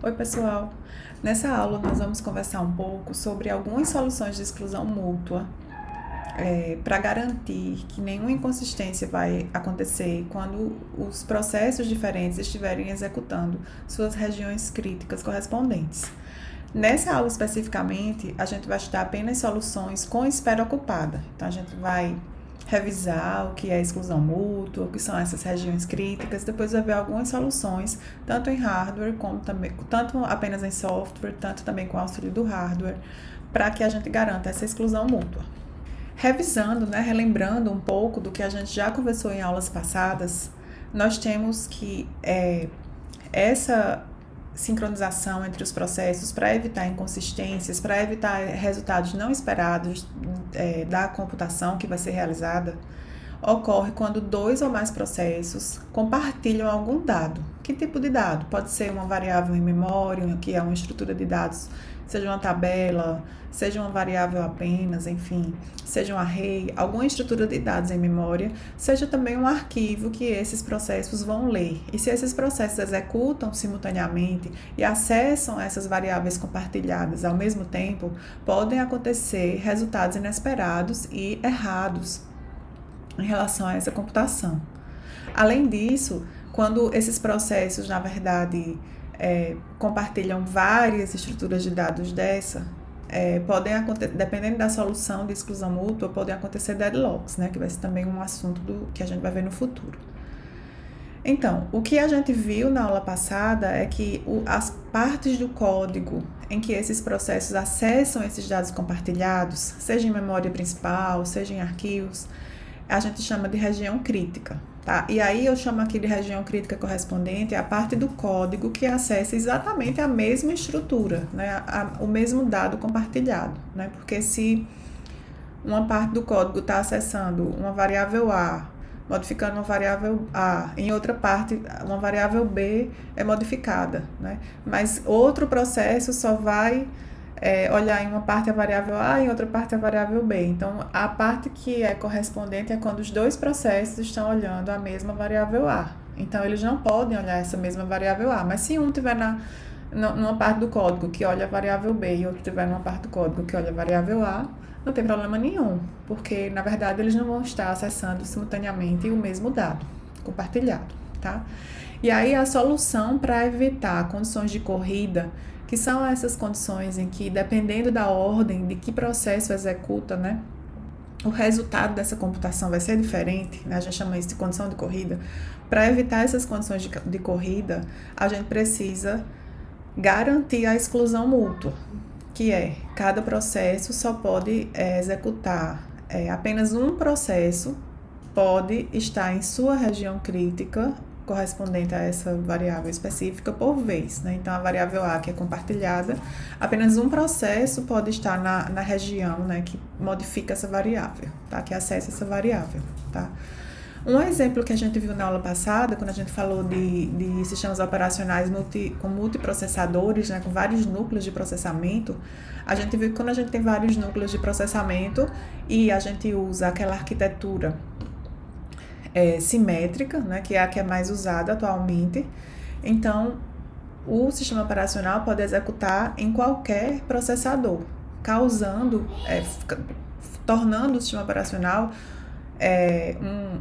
Oi, pessoal! Nessa aula, nós vamos conversar um pouco sobre algumas soluções de exclusão mútua para garantir que nenhuma inconsistência vai acontecer quando os processos diferentes estiverem executando suas regiões críticas correspondentes. Nessa aula especificamente, a gente vai estudar apenas soluções com espera ocupada. Então, a gente vai revisar o que é exclusão mútua, o que são essas regiões críticas, depois vai ver algumas soluções, tanto em hardware, como também, tanto apenas em software, tanto também com auxílio do hardware, para que a gente garanta essa exclusão mútua. Revisando, relembrando um pouco do que a gente já conversou em aulas passadas, nós temos que essa sincronização entre os processos para evitar inconsistências, para evitar resultados não esperados da computação que vai ser realizada, ocorre quando dois ou mais processos compartilham algum dado. Que tipo de dado? Pode ser uma variável em memória, que é uma estrutura de dados, seja uma tabela, seja uma variável apenas, enfim, seja um array, alguma estrutura de dados em memória, seja também um arquivo que esses processos vão ler. E se esses processos executam simultaneamente e acessam essas variáveis compartilhadas ao mesmo tempo, podem acontecer resultados inesperados e errados em relação a essa computação. Além disso, quando esses processos, na verdade, compartilham várias estruturas de dados podem acontecer, dependendo da solução de exclusão mútua, podem acontecer deadlocks, que vai ser também um assunto que a gente vai ver no futuro. Então, o que a gente viu na aula passada é que as partes do código em que esses processos acessam esses dados compartilhados, seja em memória principal, seja em arquivos, a gente chama de região crítica, tá? E aí eu chamo aqui de região crítica correspondente a parte do código que acessa exatamente a mesma estrutura, o mesmo dado compartilhado, Porque se uma parte do código está acessando uma variável A, modificando uma variável A, em outra parte, uma variável B é modificada, Mas outro processo só vai olhar em uma parte a variável A e em outra parte a variável B. Então, a parte que é correspondente é quando os dois processos estão olhando a mesma variável A. Então, eles não podem olhar essa mesma variável A, mas se um tiver numa parte do código que olha a variável B e outro tiver numa parte do código que olha a variável A, não tem problema nenhum, porque, na verdade, eles não vão estar acessando simultaneamente o mesmo dado compartilhado, tá? E aí, a solução para evitar condições de corrida, que são essas condições em que, dependendo da ordem de que processo executa, o resultado dessa computação vai ser diferente, a gente chama isso de condição de corrida. Para evitar essas condições de corrida, a gente precisa garantir a exclusão mútua, que cada processo só pode executar, apenas um processo pode estar em sua região crítica correspondente a essa variável específica por vez, Então, a variável A, que é compartilhada, apenas um processo pode estar na região, que modifica essa variável, tá? Que acessa essa variável, tá? Um exemplo que a gente viu na aula passada, quando a gente falou de sistemas operacionais com multiprocessadores, com vários núcleos de processamento, a gente viu que quando a gente tem vários núcleos de processamento e a gente usa aquela arquitetura simétrica, que é a que é mais usada atualmente, então o sistema operacional pode executar em qualquer processador, tornando o sistema operacional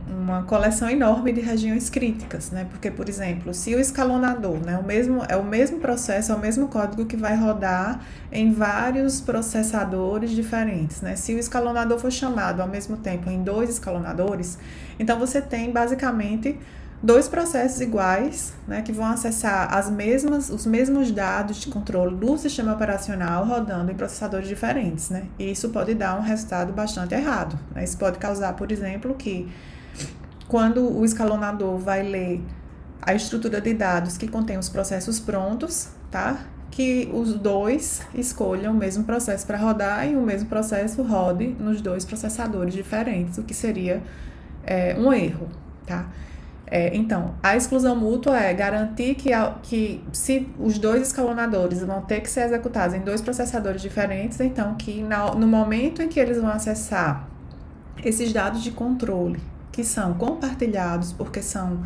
uma coleção enorme de regiões críticas, Porque, por exemplo, se o escalonador, é o mesmo processo, é o mesmo código que vai rodar em vários processadores diferentes, Se o escalonador for chamado ao mesmo tempo em dois escalonadores, então você tem basicamente dois processos iguais, que vão acessar os mesmos dados de controle do sistema operacional rodando em processadores diferentes, E isso pode dar um resultado bastante errado, Isso pode causar, por exemplo, que quando o escalonador vai ler a estrutura de dados que contém os processos prontos, tá? Que os dois escolham o mesmo processo para rodar e o mesmo processo rode nos dois processadores diferentes, o que seria um erro, tá? Então, a exclusão mútua é garantir que se os dois escalonadores vão ter que ser executados em dois processadores diferentes, então que no momento em que eles vão acessar esses dados de controle, que são compartilhados porque são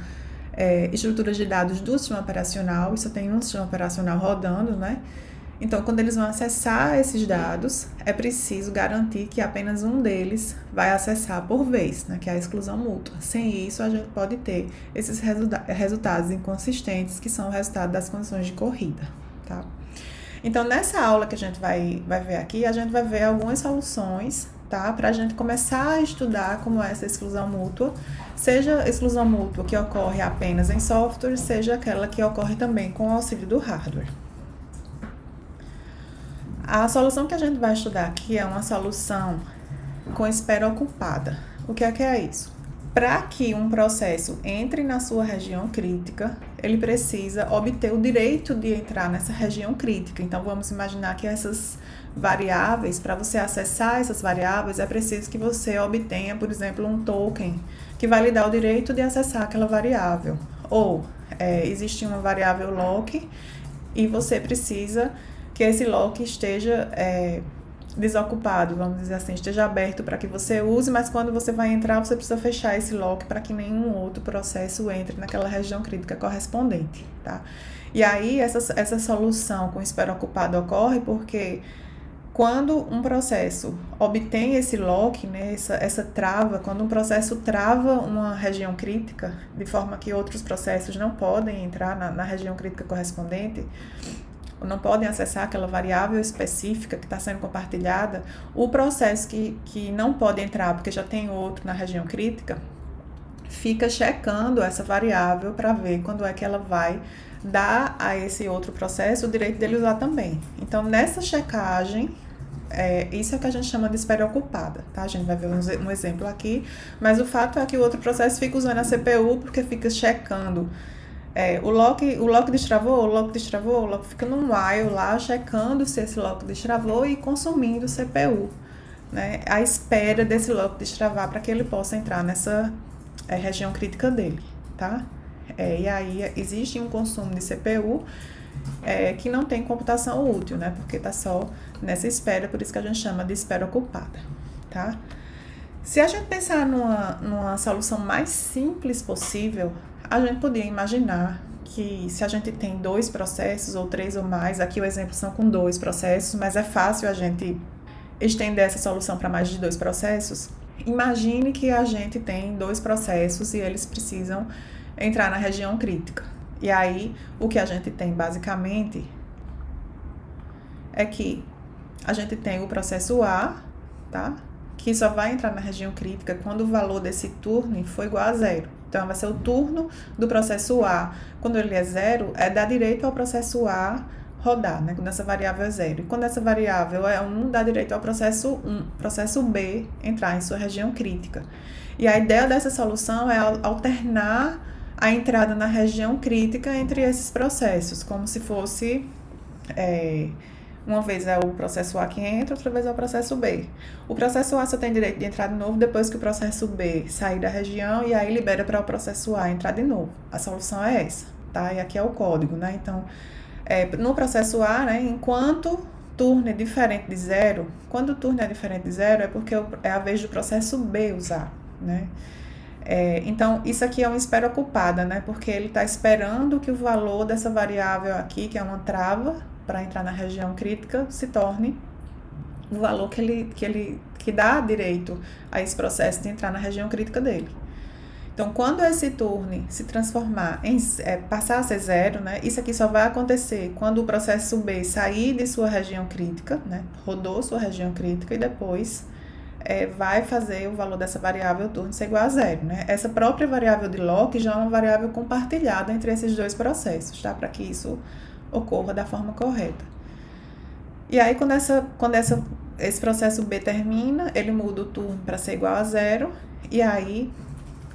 estruturas de dados do sistema operacional, e só tem um sistema operacional rodando, né? Então, quando eles vão acessar esses dados, é preciso garantir que apenas um deles vai acessar por vez, né, que é a exclusão mútua. Sem isso, a gente pode ter esses resultados inconsistentes, que são o resultado das condições de corrida, tá? Então, nessa aula que a gente vai ver aqui, a gente vai ver algumas soluções, tá? Para a gente começar a estudar como é essa exclusão mútua, seja exclusão mútua que ocorre apenas em software, seja aquela que ocorre também com o auxílio do hardware. A solução que a gente vai estudar aqui é uma solução com espera ocupada. O que é isso? Para que um processo entre na sua região crítica, ele precisa obter o direito de entrar nessa região crítica. Então, vamos imaginar que essas variáveis, para você acessar essas variáveis, é preciso que você obtenha, por exemplo, um token que vai lhe dar o direito de acessar aquela variável. Ou existe uma variável lock e você precisa que esse lock esteja desocupado, vamos dizer assim, esteja aberto para que você use, mas quando você vai entrar, você precisa fechar esse lock para que nenhum outro processo entre naquela região crítica correspondente, tá? E aí, essa solução com espera ocupada ocorre porque quando um processo obtém esse lock, né, essa trava, quando um processo trava uma região crítica, de forma que outros processos não podem entrar na região crítica correspondente, não podem acessar aquela variável específica que está sendo compartilhada, o processo que não pode entrar porque já tem outro na região crítica, fica checando essa variável para ver quando é que ela vai dar a esse outro processo o direito dele usar também. Então, nessa checagem, isso é o que a gente chama de espera ocupada, tá? A gente vai ver um exemplo aqui, mas o fato é que o outro processo fica usando a CPU porque fica checando o lock destravou, o lock fica num while lá, checando se esse lock destravou e consumindo CPU, né, à espera desse lock destravar para que ele possa entrar nessa região crítica dele, tá? E aí existe um consumo de CPU que não tem computação útil, né, porque está só nessa espera, por isso que a gente chama de espera ocupada, tá? Se a gente pensar numa solução mais simples possível, a gente podia imaginar que se a gente tem 2 processos ou 3 ou mais, aqui o exemplo são com 2 processos, mas é fácil a gente estender essa solução para mais de 2 processos. Imagine que a gente tem 2 processos e eles precisam entrar na região crítica. E aí, o que a gente tem basicamente é que a gente tem o processo A, tá? Que só vai entrar na região crítica quando o valor desse turno for igual a 0. Então, vai ser o turno do processo A. Quando ele é 0, dá direito ao processo A rodar, né? Quando essa variável é 0. E quando essa variável é 1, dá direito ao processo B entrar em sua região crítica. E a ideia dessa solução é alternar a entrada na região crítica entre esses processos, como se fosse... uma vez é o processo A que entra, outra vez é o processo B. O processo A só tem direito de entrar de novo depois que o processo B sair da região e aí libera para o processo A entrar de novo. A solução é essa, tá? E aqui é o código, né? Então, no processo A, né, enquanto turno é diferente de 0, quando o turno é diferente de 0 é porque é a vez do processo B usar, né? Então, isso aqui é uma espera ocupada, né? Porque ele está esperando que o valor dessa variável aqui, que é uma trava, para entrar na região crítica, se torne o valor que dá direito a esse processo de entrar na região crítica dele. Então, quando esse turno se transformar passar a ser 0, né, isso aqui só vai acontecer quando o processo B sair de sua região crítica, né, rodou sua região crítica e depois vai fazer o valor dessa variável turno ser igual a 0, né? Essa própria variável de lock já é uma variável compartilhada entre esses 2 processos, tá? Para que isso ocorra da forma correta. E aí, quando esse processo B termina, ele muda o turno para ser igual a 0, e aí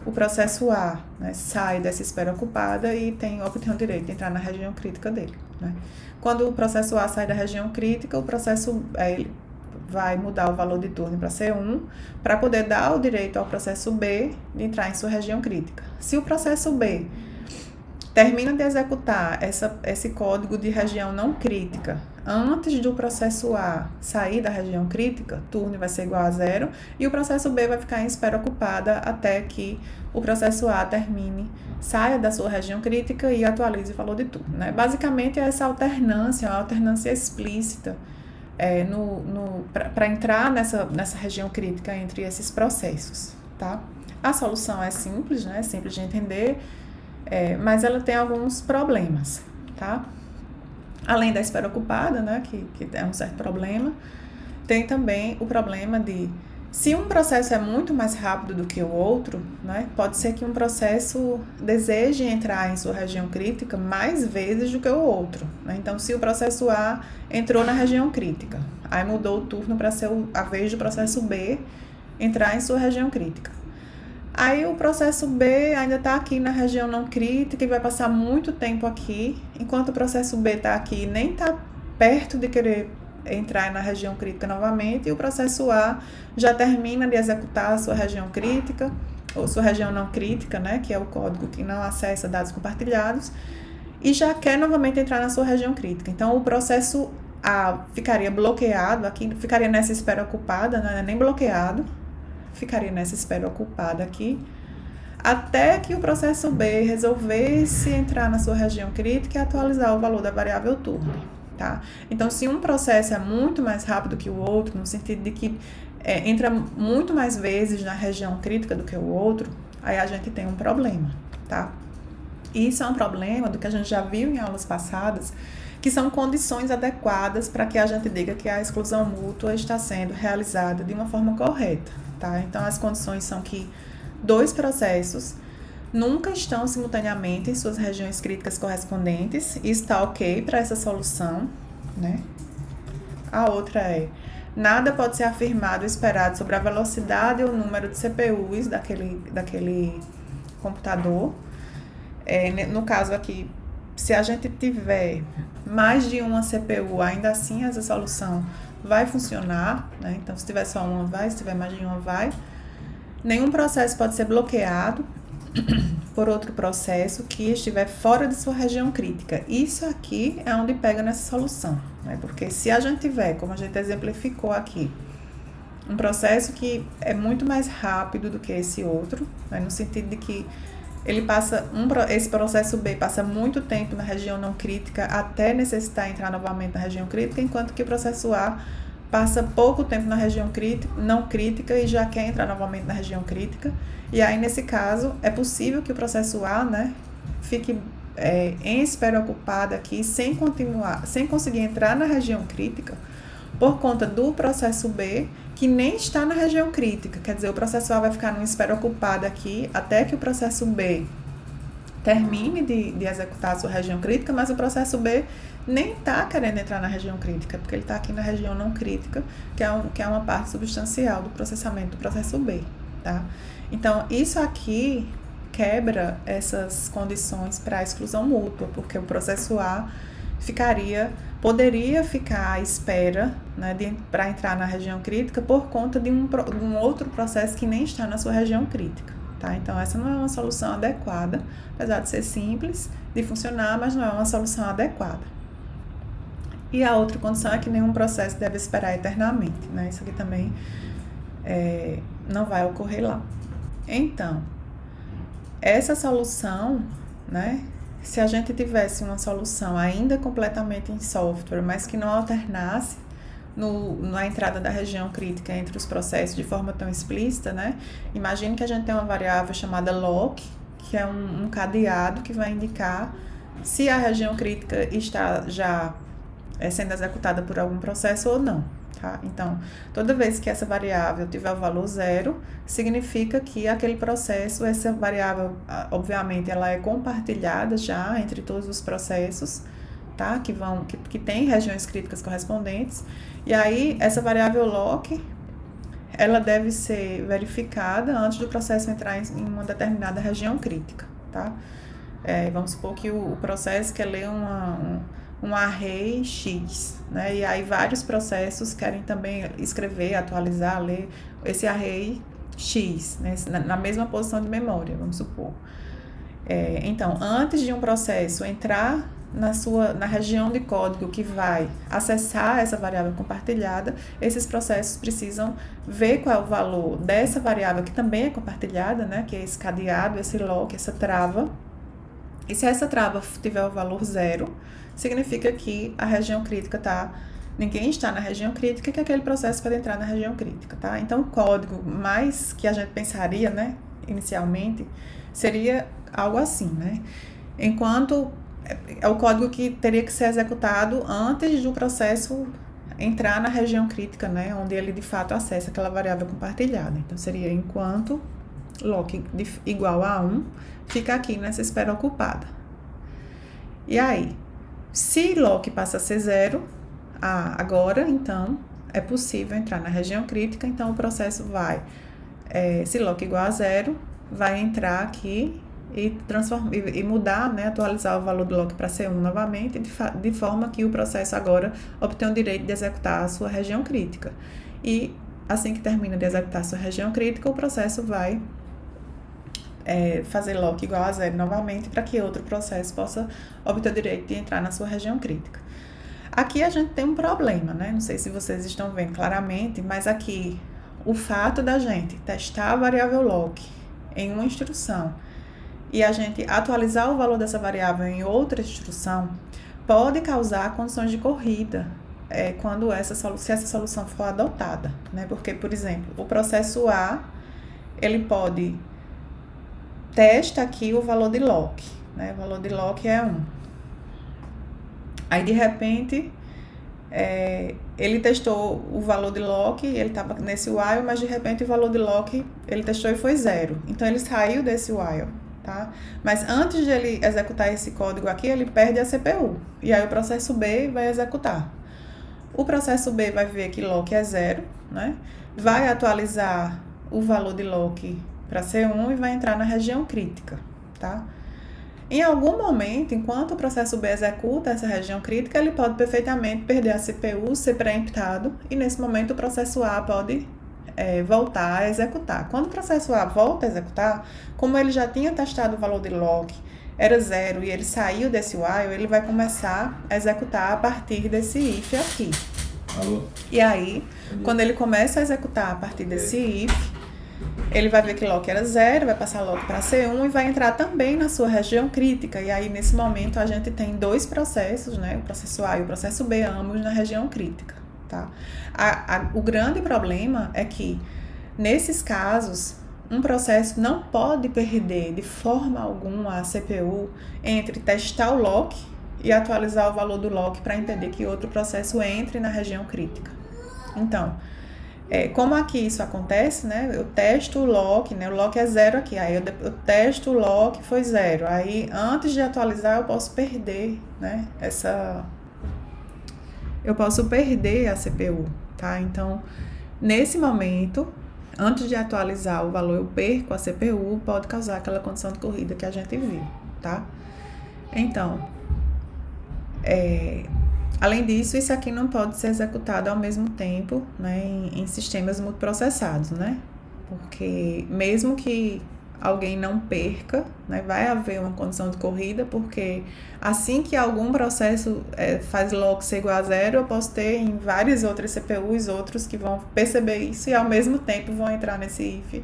o processo A, né, sai dessa espera ocupada e obtém o direito de entrar na região crítica dele, né? Quando o processo A sai da região crítica, o processo ele vai mudar o valor de turno para ser 1, para poder dar o direito ao processo B de entrar em sua região crítica. Se o processo B termina de executar esse código de região não crítica antes do processo A sair da região crítica, turno vai ser igual a 0, e o processo B vai ficar em espera ocupada até que o processo A termine, saia da sua região crítica e atualize o valor de turno, né? Basicamente, é essa alternância, uma alternância explícita para entrar nessa região crítica entre esses processos, tá? A solução é simples, né? Simples de entender, mas ela tem alguns problemas, tá? Além da espera ocupada, né, que é um certo problema, tem também o problema de, se um processo é muito mais rápido do que o outro, né, pode ser que um processo deseje entrar em sua região crítica mais vezes do que o outro, né? Então, se o processo A entrou na região crítica, aí mudou o turno para ser a vez do processo B entrar em sua região crítica. Aí o processo B ainda está aqui na região não crítica e vai passar muito tempo aqui, enquanto o processo B está aqui e nem está perto de querer entrar na região crítica novamente, e o processo A já termina de executar a sua região crítica, ou sua região não crítica, né, que é o código que não acessa dados compartilhados, e já quer novamente entrar na sua região crítica. Então, o processo A ficaria bloqueado aqui, ficaria nessa espera ocupada, não é nem bloqueado, ficaria nessa espera ocupada aqui, até que o processo B resolvesse entrar na sua região crítica e atualizar o valor da variável turno, tá? Então, se um processo é muito mais rápido que o outro, no sentido de que entra muito mais vezes na região crítica do que o outro, aí a gente tem um problema, tá? Isso é um problema do que a gente já viu em aulas passadas, que são condições adequadas para que a gente diga que a exclusão mútua está sendo realizada de uma forma correta, tá? Então, as condições são que dois processos nunca estão simultaneamente em suas regiões críticas correspondentes, e está ok para essa solução, né? A outra é: nada pode ser afirmado ou esperado sobre a velocidade ou número de CPUs daquele computador. No caso aqui, se a gente tiver mais de uma CPU, ainda assim essa solução vai funcionar, né? Então, se tiver só uma, vai; se tiver mais de uma, vai. Nenhum processo pode ser bloqueado por outro processo que estiver fora de sua região crítica. Isso aqui é onde pega nessa solução, né? Porque se a gente tiver, como a gente exemplificou aqui, um processo que é muito mais rápido do que esse outro, né? No sentido de que ele esse processo B passa muito tempo na região não crítica até necessitar entrar novamente na região crítica, enquanto que o processo A passa pouco tempo na região não crítica e já quer entrar novamente na região crítica. E aí, nesse caso, é possível que o processo A, né, fique em espera ocupada aqui, sem conseguir entrar na região crítica, por conta do processo B, que nem está na região crítica. Quer dizer, o processo A vai ficar numa espera ocupada aqui até que o processo B termine de executar a sua região crítica, mas o processo B nem está querendo entrar na região crítica, porque ele está aqui na região não crítica, que é uma parte substancial do processamento do processo B, tá? Então, isso aqui quebra essas condições para a exclusão mútua, porque o processo A poderia ficar à espera, né, para entrar na região crítica por conta de um outro processo que nem está na sua região crítica, tá? Então, essa não é uma solução adequada, apesar de ser simples de funcionar, mas não é uma solução adequada. E a outra condição é que nenhum processo deve esperar eternamente, né? Isso aqui também não vai ocorrer lá. Então, essa solução, né? Se a gente tivesse uma solução ainda completamente em software, mas que não alternasse na entrada da região crítica entre os processos de forma tão explícita, né? Imagine que a gente tem uma variável chamada lock, que é um cadeado que vai indicar se a região crítica está já sendo executada por algum processo ou não, tá? Então, toda vez que essa variável tiver o valor 0, significa que aquele processo, essa variável, obviamente, ela é compartilhada já entre todos os processos, tá? Que tem regiões críticas correspondentes. E aí, essa variável lock, ela deve ser verificada antes do processo entrar em uma determinada região crítica, tá? Vamos supor que o processo quer ler um array X, né? E aí vários processos querem também escrever, atualizar, ler esse array X, né? Na mesma posição de memória, vamos supor. Então, antes de um processo entrar na região de código que vai acessar essa variável compartilhada, esses processos precisam ver qual é o valor dessa variável que também é compartilhada, né, que é esse cadeado, esse lock, essa trava. E se essa trava tiver o valor 0, significa que a região crítica ninguém está na região crítica, que aquele processo pode entrar na região crítica, tá? Então, o código mais que a gente pensaria, né, inicialmente, seria algo assim, né? Enquanto é o código que teria que ser executado antes do processo entrar na região crítica, né, onde ele de fato acessa aquela variável compartilhada. Então, seria enquanto lock igual a 1, fica aqui nessa espera ocupada. E aí, se lock passa a ser 0, agora, então, é possível entrar na região crítica, então o processo vai, se lock igual a 0, vai entrar aqui e mudar, né, atualizar o valor do lock para ser 1 novamente, de forma que o processo agora obtenha o direito de executar a sua região crítica. E assim que termina de executar a sua região crítica, o processo vai fazer lock igual a 0 novamente, para que outro processo possa obter o direito de entrar na sua região crítica. Aqui a gente tem um problema, né? Não sei se vocês estão vendo claramente, mas aqui o fato da gente testar a variável lock em uma instrução e a gente atualizar o valor dessa variável em outra instrução pode causar condições de corrida se essa solução for adotada, né? Porque, por exemplo, o processo A, ele pode testa aqui o valor de lock, né? O valor de lock é 1. Aí, de repente, ele testou o valor de lock, ele estava nesse while, mas de repente o valor de lock ele testou e foi 0. Então, ele saiu desse while, tá? Mas antes de ele executar esse código aqui, ele perde a CPU. E aí, o processo B vai executar. O processo B vai ver que lock é 0, né? Vai atualizar o valor de lock para ser 1 e vai entrar na região crítica, tá? Em algum momento, enquanto o processo B executa essa região crítica, ele pode perfeitamente perder a CPU, ser preemptado, e nesse momento o processo A pode voltar a executar. Quando o processo A volta a executar, como ele já tinha testado o valor de lock, era 0 e ele saiu desse while, ele vai começar a executar a partir desse if aqui. Alô? E aí, quando ele começa a executar a partir desse if, ele vai ver que lock era 0, vai passar lock para C1 e vai entrar também na sua região crítica. E aí, nesse momento, a gente tem dois processos, né? O processo A e o processo B, ambos na região crítica, tá? O grande problema é que, nesses casos, um processo não pode perder de forma alguma a CPU entre testar o lock e atualizar o valor do lock para impedir que outro processo entre na região crítica. Então, como aqui isso acontece, né? Eu testo o lock, né? O lock é 0 aqui, aí eu testo o lock, foi 0. Aí, antes de atualizar, eu posso perder, né? Eu posso perder a CPU, tá? Então, nesse momento, antes de atualizar o valor, eu perco a CPU, pode causar aquela condição de corrida que a gente viu, tá? Então, além disso, isso aqui não pode ser executado ao mesmo tempo, né, em sistemas multiprocessados, né? Porque mesmo que alguém não perca, né, vai haver uma condição de corrida, porque assim que algum processo faz lock ser igual a 0, eu posso ter em várias outras CPUs outros que vão perceber isso e ao mesmo tempo vão entrar nesse if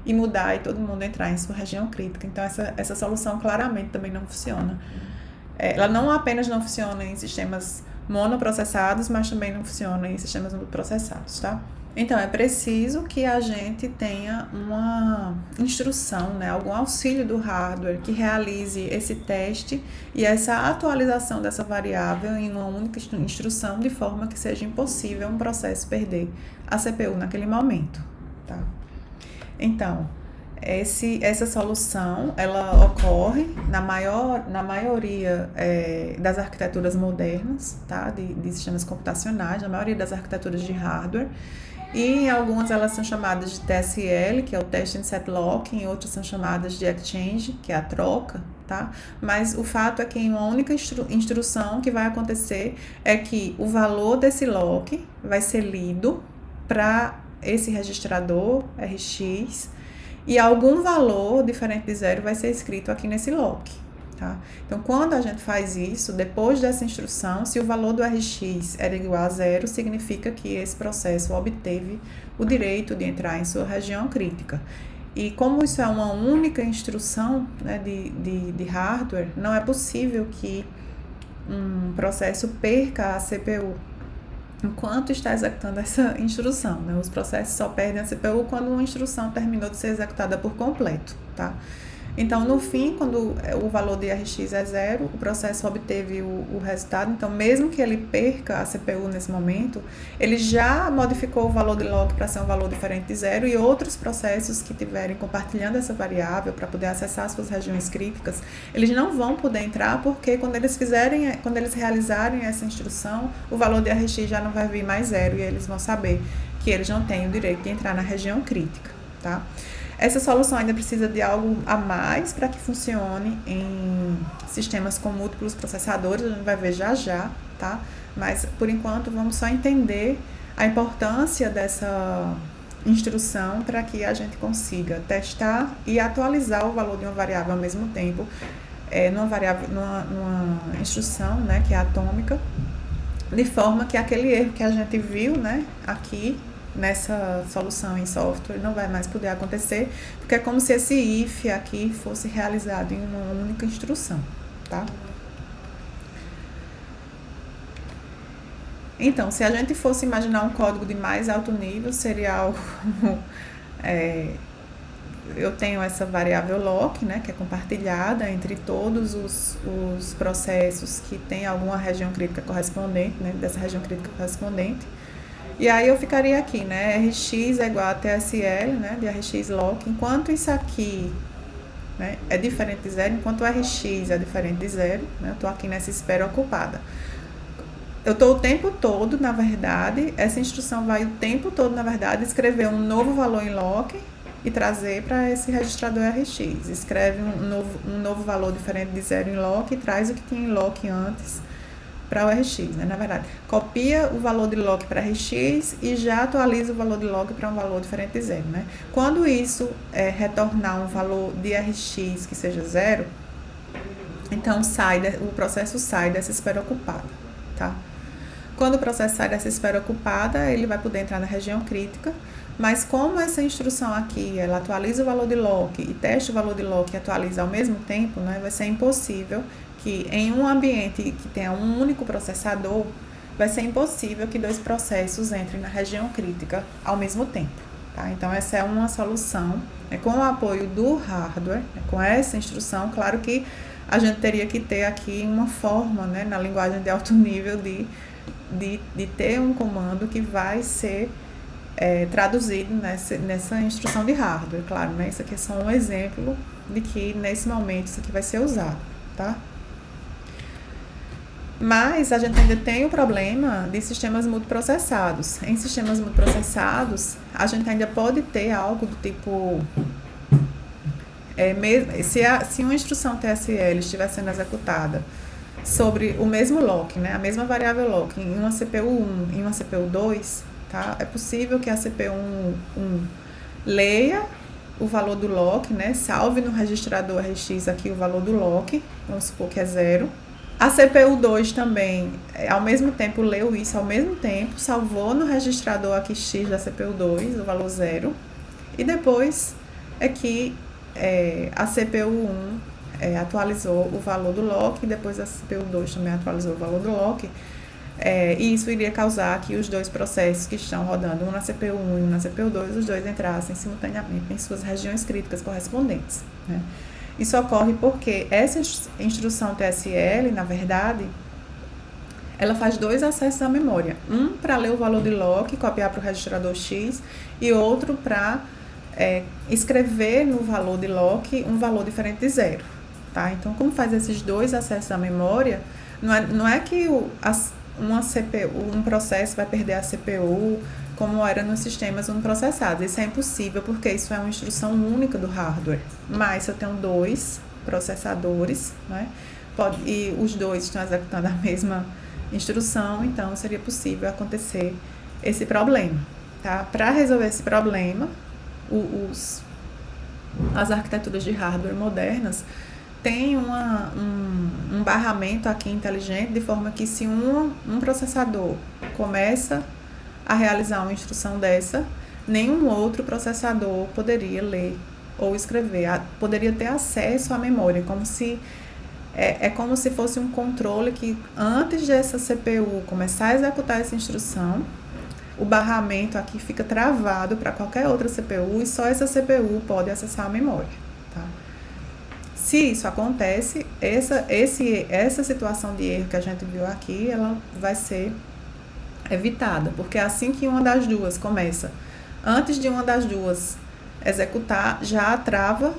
e mudar e todo mundo entrar em sua região crítica. Então, essa solução claramente também não funciona. Ela não apenas não funciona em sistemas monoprocessados, mas também não funciona em sistemas multiprocessados, tá? Então, é preciso que a gente tenha uma instrução, né, algum auxílio do hardware que realize esse teste e essa atualização dessa variável em uma única instrução, de forma que seja impossível um processo perder a CPU naquele momento, tá? Então, essa solução, ela ocorre na maioria das arquiteturas modernas, tá? De sistemas computacionais, na maioria das arquiteturas de hardware, e em algumas elas são chamadas de TSL, que é o Test and Set Lock, em outras são chamadas de Exchange, que é a troca, tá? Mas o fato é que em uma única instrução que vai acontecer é que o valor desse lock vai ser lido para esse registrador RX, e algum valor diferente de zero vai ser escrito aqui nesse lock. Tá? Então, quando a gente faz isso, depois dessa instrução, se o valor do Rx era igual a zero, significa que esse processo obteve o direito de entrar em sua região crítica. E como isso é uma única instrução, né, de hardware, não é possível que um processo perca a CPU enquanto está executando essa instrução, né? Os processos só perdem a CPU quando uma instrução terminou de ser executada por completo, tá? Então, no fim, quando o valor de Rx é zero, o processo obteve o resultado. Então, mesmo que ele perca a CPU nesse momento, ele já modificou o valor de lock para ser um valor diferente de zero, e outros processos que estiverem compartilhando essa variável para poder acessar suas regiões críticas, eles não vão poder entrar, porque quando eles realizarem essa instrução, o valor de Rx já não vai vir mais zero, e eles vão saber que eles não têm o direito de entrar na região crítica, tá? Essa solução ainda precisa de algo a mais para que funcione em sistemas com múltiplos processadores, a gente vai ver já já, tá? Mas, por enquanto, vamos só entender a importância dessa instrução para que a gente consiga testar e atualizar o valor de uma variável ao mesmo tempo, numa instrução, né, que é atômica, de forma que aquele erro que a gente viu, né, aqui, nessa solução em software, não vai mais poder acontecer, porque é como se esse if aqui fosse realizado em uma única instrução, tá? Então, se a gente fosse imaginar um código de mais alto nível, seria algo como eu tenho essa variável lock, né, que é compartilhada entre todos os processos que tem alguma região crítica correspondente, né, dessa região crítica correspondente. E aí eu ficaria aqui, né, Rx é igual a TSL, né, de Rx lock, enquanto isso aqui, né, é diferente de zero, enquanto o Rx é diferente de zero, né, eu estou aqui nessa espera ocupada. Eu estou o tempo todo, na verdade, essa instrução vai o tempo todo, na verdade, escrever um novo valor em lock e trazer para esse registrador Rx. Escreve um novo valor diferente de zero em lock e traz o que tinha em lock antes para o Rx, né? Na verdade, copia o valor de lock para Rx e já atualiza o valor de lock para um valor diferente de zero, né? Quando isso retornar um valor de Rx que seja zero, então o processo sai dessa espera ocupada, tá? Quando o processo sai dessa espera ocupada, ele vai poder entrar na região crítica, mas como essa instrução aqui, ela atualiza o valor de lock e testa o valor de lock e atualiza ao mesmo tempo, né? Vai ser impossível que em um ambiente que tenha um único processador, vai ser impossível que dois processos entrem na região crítica ao mesmo tempo, tá? Então, essa é uma solução, com o apoio do hardware, com essa instrução. Claro que a gente teria que ter aqui uma forma, né, na linguagem de alto nível de ter um comando que vai ser traduzido nessa instrução de hardware, claro, né? Isso aqui é só um exemplo de que nesse momento isso aqui vai ser usado, tá? Mas a gente ainda tem o problema de sistemas multiprocessados. Em sistemas multiprocessados, a gente ainda pode ter algo do tipo... se uma instrução TSL estiver sendo executada sobre o mesmo lock, né, a mesma variável lock, em uma CPU 1 e uma CPU 2, tá? É possível que a CPU 1 leia o valor do lock, né, salve no registrador Rx aqui o valor do lock, vamos supor que é 0. A CPU 2 também, ao mesmo tempo, leu isso ao mesmo tempo, salvou no registrador aqui X da CPU 2, o valor 0, e depois é que a CPU 1 atualizou o valor do lock, e depois a CPU 2 também atualizou o valor do lock, e isso iria causar que os dois processos que estão rodando, um na CPU 1 e um na CPU 2, os dois entrassem simultaneamente em suas regiões críticas correspondentes, né? Isso ocorre porque essa instrução TSL, na verdade, ela faz dois acessos à memória. Um para ler o valor de lock e copiar para o registrador X, e outro para escrever no valor de lock um valor diferente de zero, tá? Então, como faz esses dois acessos à memória, não é que um processo vai perder a CPU como era nos sistemas uniprocessados. Isso é impossível, porque isso é uma instrução única do hardware. Mas se eu tenho dois processadores, né, e os dois estão executando a mesma instrução, então seria possível acontecer esse problema, tá? Para resolver esse problema, as arquiteturas de hardware modernas têm um barramento aqui inteligente, de forma que se um processador começa a realizar uma instrução dessa, nenhum outro processador poderia ler ou escrever, poderia ter acesso à memória, como se como se fosse um controle que antes dessa CPU começar a executar essa instrução, o barramento aqui fica travado para qualquer outra CPU e só essa CPU pode acessar a memória, tá? Se isso acontece, essa situação de erro que a gente viu aqui, ela vai ser evitada, porque assim que uma das duas começa, antes de uma das duas executar, já trava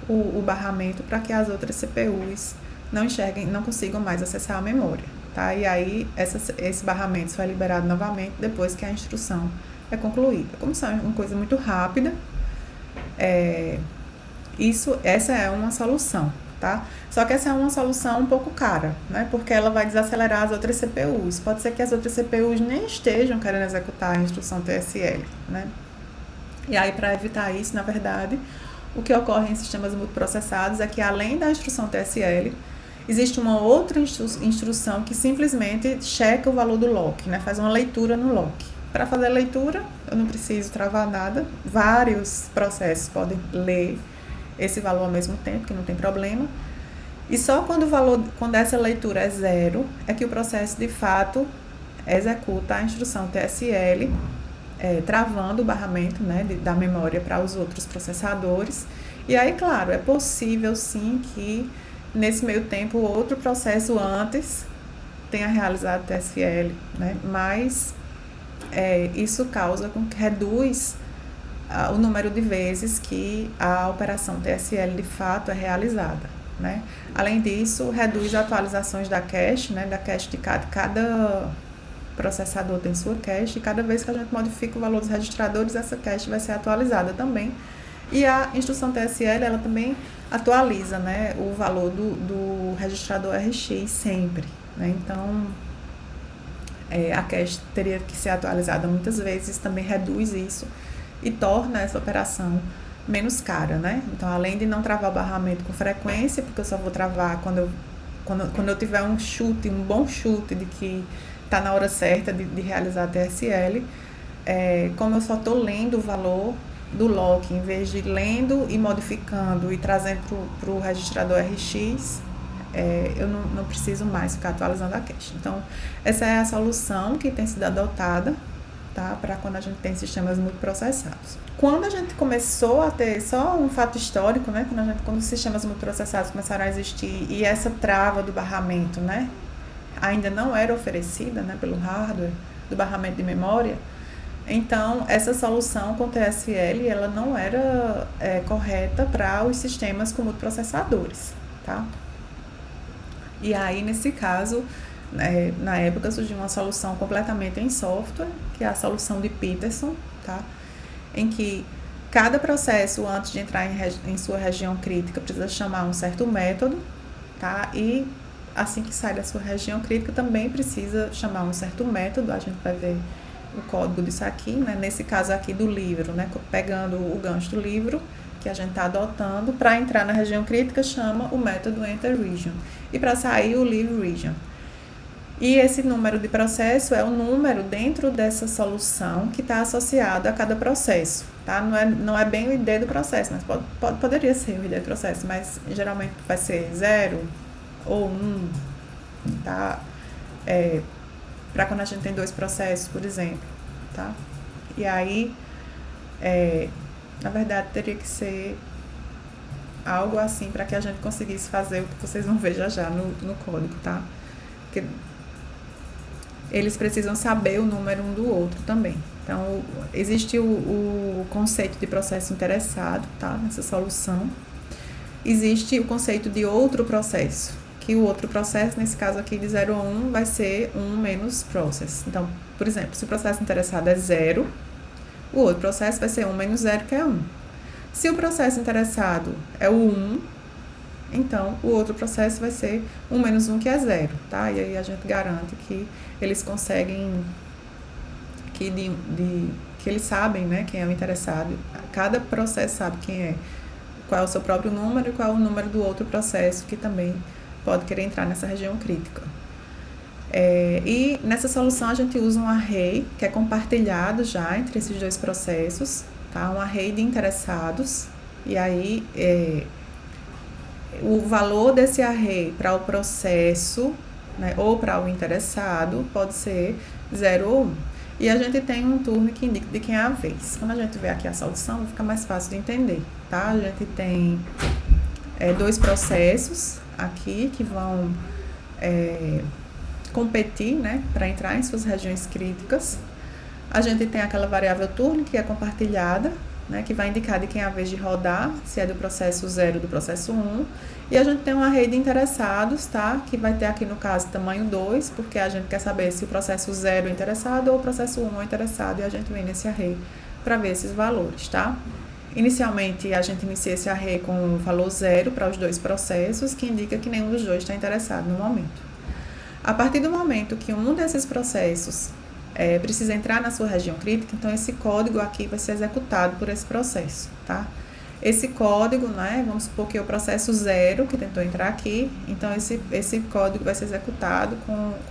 o barramento para que as outras CPUs não consigam mais acessar a memória, tá? E aí esse barramento só é liberado novamente depois que a instrução é concluída. Como isso é uma coisa muito rápida, essa é uma solução, tá? Só que essa é uma solução um pouco cara, né? Porque ela vai desacelerar as outras CPUs. Pode ser que as outras CPUs nem estejam querendo executar a instrução TSL, né? E aí, para evitar isso, na verdade, o que ocorre em sistemas multiprocessados é que, além da instrução TSL, existe uma outra instrução que simplesmente checa o valor do lock, né? Faz uma leitura no lock. Para fazer a leitura, eu não preciso travar nada. Vários processos podem ler esse valor ao mesmo tempo, que não tem problema. E só quando essa leitura é zero, é que o processo, de fato, executa a instrução TSL, travando o barramento, né, da memória para os outros processadores. E aí, claro, é possível sim que nesse meio tempo outro processo antes tenha realizado TSL, né, mas isso reduz o número de vezes que a operação TSL de fato é realizada, né. Além disso, reduz atualizações da cache, né, da cache de cada processador tem sua cache, e cada vez que a gente modifica o valor dos registradores, essa cache vai ser atualizada também. E a instrução TSL, ela também atualiza, né, o valor do registrador RX sempre, né? Então, a cache teria que ser atualizada muitas vezes, também reduz isso e torna essa operação menos cara, né? Então, além de não travar o barramento com frequência, porque eu só vou travar quando eu tiver um bom chute de que está na hora certa de realizar a TSL, como eu só estou lendo o valor do lock, em vez de lendo e modificando e trazendo para o registrador RX, eu não preciso mais ficar atualizando a cache. Então, essa é a solução que tem sido adotada, tá, para quando a gente tem sistemas multiprocessados. Quando a gente começou a ter, só um fato histórico, né, quando os sistemas multiprocessados começaram a existir e essa trava do barramento, né, ainda não era oferecida, né, pelo hardware, do barramento de memória, então essa solução com TSL, ela não era correta para os sistemas com multiprocessadores, tá? E aí, nesse caso, na época surgiu uma solução completamente em software, que é a solução de Peterson, tá? Em que cada processo, antes de entrar em sua região crítica, precisa chamar um certo método, tá? E assim que sai da sua região crítica, também precisa chamar um certo método. A gente vai ver o código disso aqui, né? Nesse caso aqui do livro, né? Pegando o gancho do livro que a gente está adotando, para entrar na região crítica, chama o método enter region. E para sair, o leave region. E esse número de processo é o número dentro dessa solução que está associado a cada processo, tá? Não é bem o ID do processo, mas poderia ser o ID do processo, mas geralmente vai ser 0 ou 1, tá? Para quando a gente tem 2 processos, por exemplo, tá? E aí, na verdade, teria que ser algo assim para que a gente conseguisse fazer o que vocês vão ver já no código, tá? Porque eles precisam saber o número um do outro também. Então, existe o conceito de processo interessado, tá? Nessa solução. Existe o conceito de outro processo, que o outro processo, nesse caso aqui de 0 a 1, vai ser 1 menos process. Então, por exemplo, se o processo interessado é 0, o outro processo vai ser 1 menos 0, que é 1. Se o processo interessado é o 1, então o outro processo vai ser 1 menos 1, que é 0, tá? E aí a gente garante que eles conseguem, que eles sabem, né, quem é o interessado. Cada processo sabe quem é qual é o seu próprio número e qual é o número do outro processo que também pode querer entrar nessa região crítica. E nessa solução a gente usa um array que é compartilhado já entre esses dois processos, tá? Um array de interessados, e aí o valor desse array para o processo, né, ou para o interessado pode ser 0 ou 1. E a gente tem um turno que indica de quem é a vez. Quando a gente vê aqui a solução, vai ficar mais fácil de entender, tá? A gente tem dois processos aqui que vão competir, né, para entrar em suas regiões críticas. A gente tem aquela variável turno que é compartilhada, né, que vai indicar de quem é a vez de rodar, se é do processo 0 ou do processo 1. E a gente tem um array de interessados, tá, que vai ter aqui no caso tamanho 2, porque a gente quer saber se o processo 0 é interessado ou o processo 1 é interessado, e a gente vem nesse array para ver esses valores, tá? Inicialmente, a gente inicia esse array com o valor 0 para os dois processos, que indica que nenhum dos dois está interessado no momento. A partir do momento que um desses processos precisa entrar na sua região crítica, então esse código aqui vai ser executado por esse processo, tá? Esse código, né, vamos supor que é o processo 0 que tentou entrar aqui, então esse código vai ser executado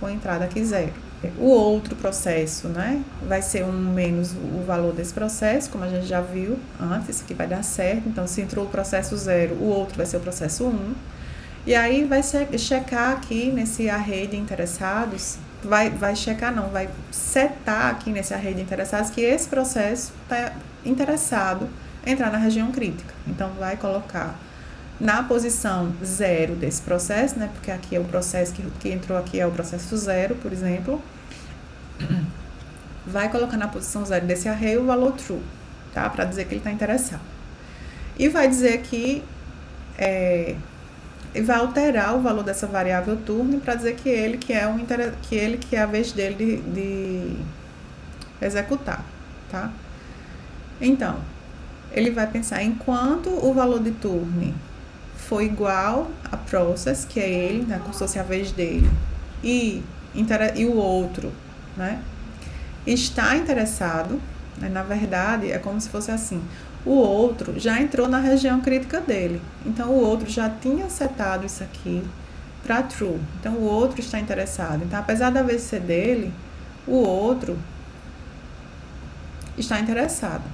com a entrada aqui 0. O outro processo, né, vai ser 1 menos o valor desse processo, como a gente já viu antes, isso aqui vai dar certo. Então, se entrou o processo 0, o outro vai ser o processo 1. E aí vai checar aqui nesse array de interessados, vai setar aqui nesse array de interessados que esse processo está interessado em entrar na região crítica. Então, vai colocar na posição 0 desse processo, né, porque aqui é o processo que entrou aqui é o processo 0, por exemplo, vai colocar na posição 0 desse array o valor true, tá, para dizer que ele está interessado. E vai dizer que vai alterar o valor dessa variável turno para dizer que ele que é a vez dele de executar, tá? Então, ele vai pensar enquanto o valor de turno for igual a process, que é ele, né, como se fosse a vez dele, e o outro, né, está interessado, né, na verdade, é como se fosse assim, o outro já entrou na região crítica dele, então o outro já tinha setado isso aqui para true, então o outro está interessado. Então, apesar da vez ser dele, o outro está interessado.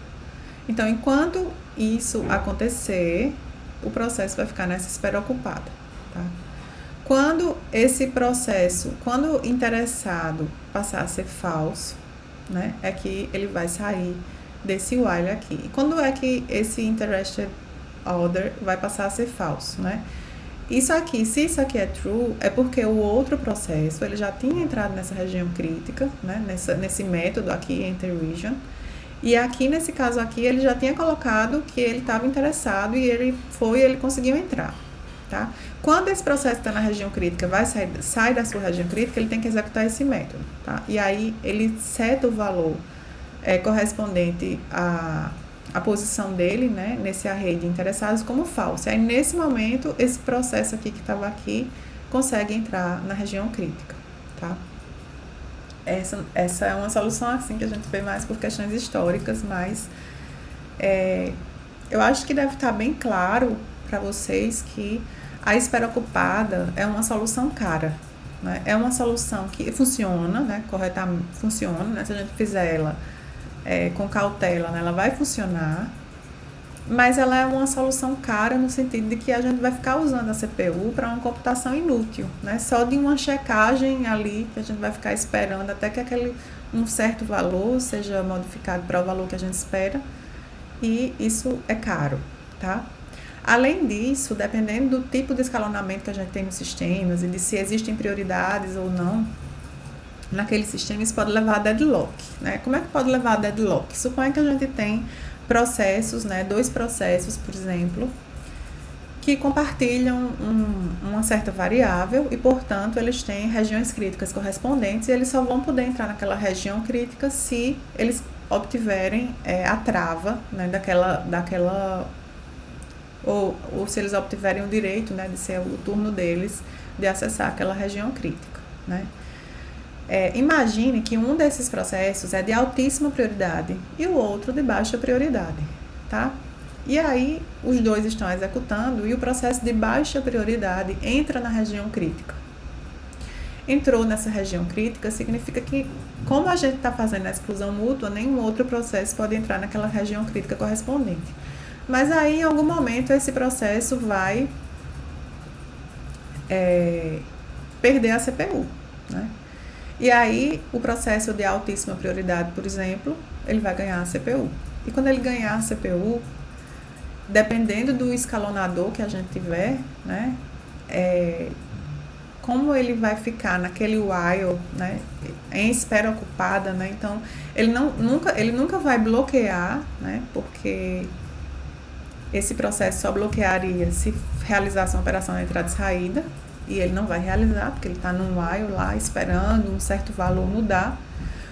Então, enquanto isso acontecer, o processo vai ficar nessa espera ocupada, tá? Quando o interessado passar a ser falso, né, é que ele vai sair desse while aqui. E quando é que esse interested order vai passar a ser falso, né? Isso aqui, se isso aqui é true, é porque o outro processo, ele já tinha entrado nessa região crítica, né, nesse método aqui, enter region, e aqui, nesse caso aqui, ele já tinha colocado que ele estava interessado e ele conseguiu entrar, tá? Quando esse processo está na região crítica, sai da sua região crítica, ele tem que executar esse método, tá? E aí, ele seta o valor correspondente à posição dele, né, nesse array de interessados como falso. Aí, nesse momento, esse processo aqui que estava aqui consegue entrar na região crítica, tá? Essa é uma solução assim que a gente vê mais por questões históricas, mas eu acho que deve estar bem claro para vocês que a espera ocupada é uma solução cara, né? É uma solução que funciona, né? Corretamente funciona, né? Se a gente fizer ela com cautela, né? Ela vai funcionar, mas ela é uma solução cara no sentido de que a gente vai ficar usando a CPU para uma computação inútil, né? Só de uma checagem ali que a gente vai ficar esperando até que um certo valor seja modificado para o valor que a gente espera, e isso é caro, tá? Além disso, dependendo do tipo de escalonamento que a gente tem nos sistemas e de se existem prioridades ou não naquele sistema, isso pode levar a deadlock, né? Como é que pode levar a deadlock? Suponha que a gente tem processos, né, 2 processos, por exemplo, que compartilham uma certa variável e, portanto, eles têm regiões críticas correspondentes e eles só vão poder entrar naquela região crítica se eles obtiverem a trava, né, daquela ou se eles obtiverem o direito, né, de ser o turno deles de acessar aquela região crítica, né? Imagine que um desses processos é de altíssima prioridade e o outro de baixa prioridade, tá? E aí, os dois estão executando e o processo de baixa prioridade entra na região crítica. Entrou nessa região crítica significa que, como a gente está fazendo a exclusão mútua, nenhum outro processo pode entrar naquela região crítica correspondente. Mas aí, em algum momento, esse processo vai perder a CPU, né? E aí, o processo de altíssima prioridade, por exemplo, ele vai ganhar a CPU. E quando ele ganhar a CPU, dependendo do escalonador que a gente tiver, né, como ele vai ficar naquele while, né, em espera ocupada, né, então ele nunca vai bloquear, né, porque esse processo só bloquearia se realizasse uma operação de entrada e saída, e ele não vai realizar, porque ele está num while lá esperando um certo valor mudar.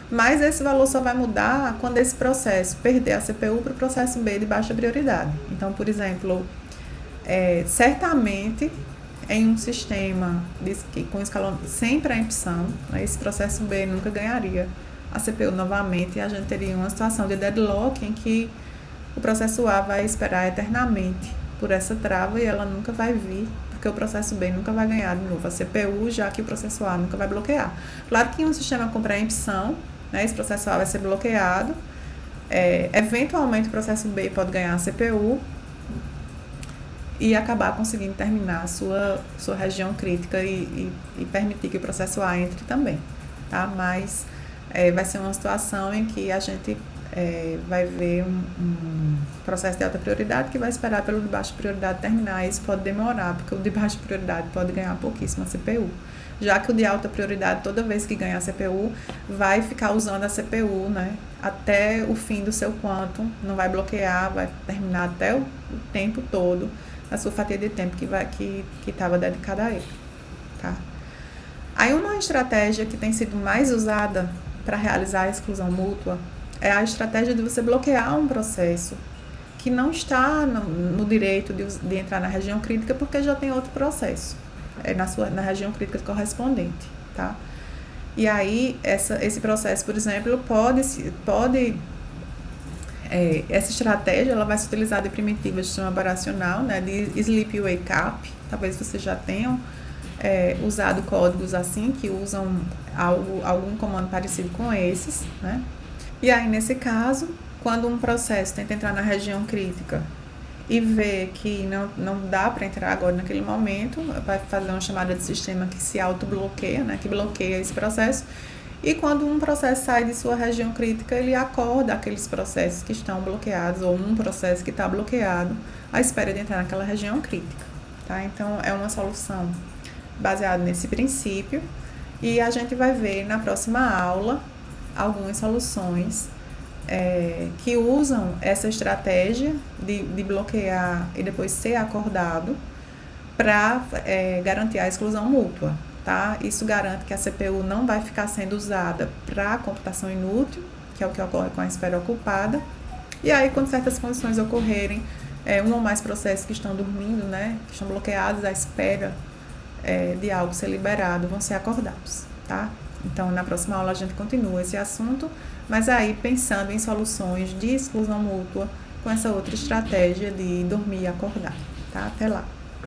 Mas esse valor só vai mudar quando esse processo perder a CPU para o processo B de baixa prioridade. Então, por exemplo, certamente em um sistema com escalão sem preempção, né, esse processo B nunca ganharia a CPU novamente e a gente teria uma situação de deadlock em que o processo A vai esperar eternamente por essa trava e ela nunca vai vir, porque o processo B nunca vai ganhar de novo a CPU, já que o processo A nunca vai bloquear. Claro que em um sistema com preempção, né, esse processo A vai ser bloqueado, eventualmente o processo B pode ganhar a CPU e acabar conseguindo terminar a sua região crítica e permitir que o processo A entre também, tá? Mas vai ser uma situação em que a gente vai ver um processo de alta prioridade que vai esperar pelo de baixa prioridade terminar. Isso pode demorar, porque o de baixa prioridade pode ganhar pouquíssima CPU. Já que o de alta prioridade, toda vez que ganhar a CPU, vai ficar usando a CPU, né, até o fim do seu quantum, não vai bloquear, vai terminar até o tempo todo, a sua fatia de tempo que estava dedicada a ele, tá? Aí uma estratégia que tem sido mais usada para realizar a exclusão mútua é a estratégia de você bloquear um processo que não está no direito de entrar na região crítica porque já tem outro processo na região crítica correspondente, tá? E aí, esse processo, por exemplo, essa estratégia ela vai ser utilizada em primitivas de sistema operacional, né, de sleep e wake up. Talvez vocês já tenham usado códigos assim, que usam algum comando parecido com esses, né? E aí, nesse caso, quando um processo tenta entrar na região crítica e vê que não dá para entrar agora naquele momento, vai fazer uma chamada de sistema que se autobloqueia, né, que bloqueia esse processo. E quando um processo sai de sua região crítica, ele acorda aqueles processos que estão bloqueados ou um processo que está bloqueado à espera de entrar naquela região crítica, tá? Então, é uma solução baseada nesse princípio e a gente vai ver na próxima aula algumas soluções que usam essa estratégia de bloquear e depois ser acordado para garantir a exclusão mútua, tá? Isso garante que a CPU não vai ficar sendo usada para computação inútil, que é o que ocorre com a esfera ocupada. E aí, quando certas condições ocorrerem, um ou mais processos que estão dormindo, né, que estão bloqueados à espera de algo ser liberado, vão ser acordados, tá? Então, na próxima aula a gente continua esse assunto, mas aí pensando em soluções de exclusão mútua com essa outra estratégia de dormir e acordar, tá? Até lá!